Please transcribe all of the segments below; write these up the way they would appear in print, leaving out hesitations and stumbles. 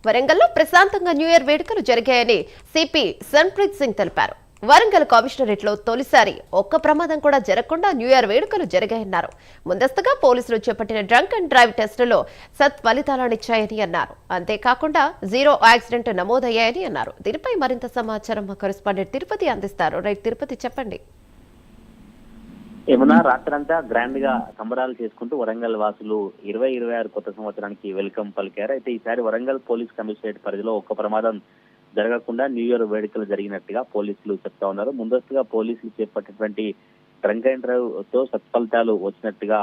వరంగల్లో ప్రశాంతంగా new year వేడుకలు జరిగాయని సిపి సన్ప్రీత్ సింగ్ తెలిపారు. వరంగల్ కమిషనరేట్లో తొలిసారి ఒక్క ప్రమాదం కూడా జరగకుండా న్యూ ఇయర్ వేడుకలు జరిగాయన్నారు. ముందస్తుగా పోలీసులు చేపట్టిన డ్రంక్ అండ్ డ్రైవ్ టెస్టులో సత్ఫలితాలనిచ్చాయని అన్నారు. అంతేకాకుండా 0 యాక్సిడెంట్ నమోదయ్యాయని అన్నారు. దీనిపై మరింత సమాచారం మా కరెస్పాండెంట్ తిరుపతి అందిస్తారు. రైట్ తిరుపతి, చెప్పండి. ఏమన్నా రాత్రంతా గ్రాండ్ గా సంబరాలు చేసుకుంటూ వరంగల్ వాసులు 2026 కొత్త సంవత్సరానికి వెల్కమ్ పలికారు. అయితే ఈసారి వరంగల్ పోలీస్ కమిషనరేట్ పరిధిలో ఒక్క ప్రమాదం జరగకుండా న్యూ ఇయర్ వేడుకలు జరిగినట్టుగా పోలీసులు చెప్తా ఉన్నారు. ముందస్తుగా పోలీసులు చేపట్టినటువంటి డ్రంక్ అండ్ డ్రైవ్ తో సత్ఫలితాలు వచ్చినట్టుగా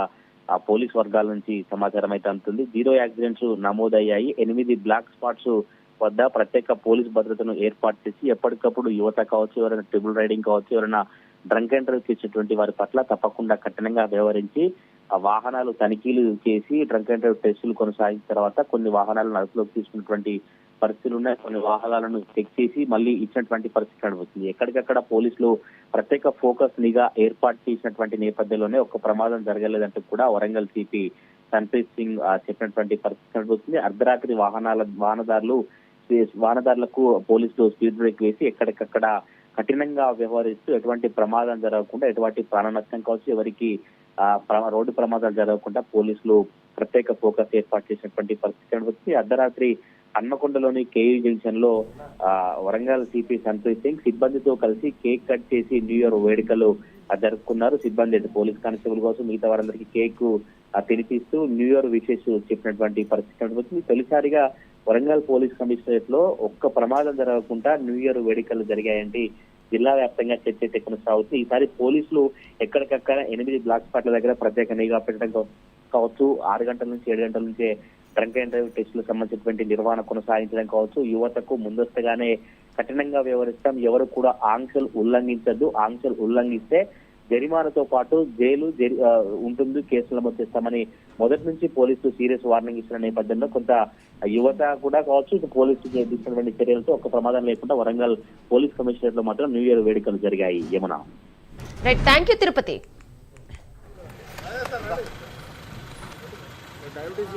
ఆ పోలీస్ వర్గాల నుంచి సమాచారం అయితే అందుతుంది. 0 యాక్సిడెంట్స్ నమోదయ్యాయి. 8 బ్లాక్ స్పాట్స్ వద్ద ప్రత్యేక పోలీస్ భద్రతను ఏర్పాటు చేసి ఎప్పటికప్పుడు యువత కావచ్చు, ఎవరైనా ట్రిపుల్ రైడింగ్ కావచ్చు, ఎవరైనా డ్రంక్ అండ్ డ్రైవ్ చేసేటువంటి వారి పట్ల తప్పకుండా కఠినంగా వ్యవహరించి ఆ వాహనాలు తనిఖీలు చేసి డ్రంక్ అండ్ డ్రైవ్ టెస్టులు కొనసాగిన తర్వాత కొన్ని వాహనాలను అదుపులోకి తీసుకున్నటువంటి పరిస్థితులు ఉన్నాయి. కొన్ని వాహనాలను చెక్ చేసి మళ్ళీ ఇచ్చినటువంటి పరిస్థితి కనిపిస్తుంది. ఎక్కడికక్కడ పోలీసులు ప్రత్యేక ఫోకస్ నిఘా ఏర్పాటు చేసినటువంటి నేపథ్యంలోనే ఒక్క ప్రమాదం జరగలేదంటూ కూడా వరంగల్ సిపి సన్ప్రీత్ సింగ్ చెప్పినటువంటి పరిస్థితి కనిపిస్తుంది. అర్ధరాత్రి వాహనదారులకు పోలీసులు స్పీడ్ బ్రేక్ వేసి ఎక్కడికక్కడ కఠినంగా వ్యవహరిస్తూ ఎటువంటి ప్రమాదం జరగకుండా, ఎటువంటి ప్రాణ నష్టం కావచ్చు, ఎవరికి రోడ్డు ప్రమాదాలు జరగకుండా పోలీసులు ప్రత్యేక ఫోకస్ ఏర్పాటు చేసినటువంటి పరిస్థితి కనిపిస్తుంది. అర్ధరాత్రి హన్మకొండలోని కేయూ జంక్షన్ లో వరంగల్ సిపి సన్ప్రీత్ సింగ్ సిబ్బందితో కలిసి కేక్ కట్ చేసి న్యూ ఇయర్ వేడుకలు జరుపుకున్నారు. సిబ్బంది అయితే పోలీస్ కానిస్టేబుల్ కోసం మిగతా వారందరికీ కేక్ తినిపిస్తూ న్యూ ఇయర్ విషెస్ చెప్పినటువంటి పరిస్థితి కనిపిస్తుంది. తొలిసారిగా వరంగల్ పోలీస్ కమిషనరేట్ లో ఒక్క ప్రమాదం జరగకుండా న్యూ ఇయర్ వేడుకలు జరిగాయంటే జిల్లా వ్యాప్తంగా చర్చ అయితే కొనసాగుతుంది. ఈసారి పోలీసులు ఎక్కడికక్కడ 8 బ్లాక్ స్పాట్ల దగ్గర ప్రత్యేక నిఘా పెట్టడం కావచ్చు, 6 గంటల నుంచి 7 గంటల నుంచే డ్రంక్ అండ్ డ్రైవ్ టెస్టులకు సంబంధించినటువంటి నిర్వహణ కొనసాగించడం కావచ్చు, యువతకు ముందస్తుగానే కఠినంగా వ్యవహరిస్తాం, ఎవరు కూడా ఆంక్షలు ఉల్లంఘించద్దు, ఆంక్షలు ఉల్లంఘిస్తే జరిమానాతో పాటు జైలు ఉంటుంది, కేసులు నమోదు చేస్తామని మొదటి నుంచి పోలీసులు సీరియస్ వార్నింగ్ ఇచ్చిన నేపథ్యంలో కొంత యువత కూడా కావచ్చు, ఇటు పోలీసులు తీసుకున్నటువంటి చర్యలతో ఒక్క ప్రమాదం లేకుండా వరంగల్ పోలీస్ కమిషనరేట్ లో మాత్రం న్యూ ఇయర్ వేడుకలు జరిగాయి. Yamuna. Right, thank you Tirupati. Diabetes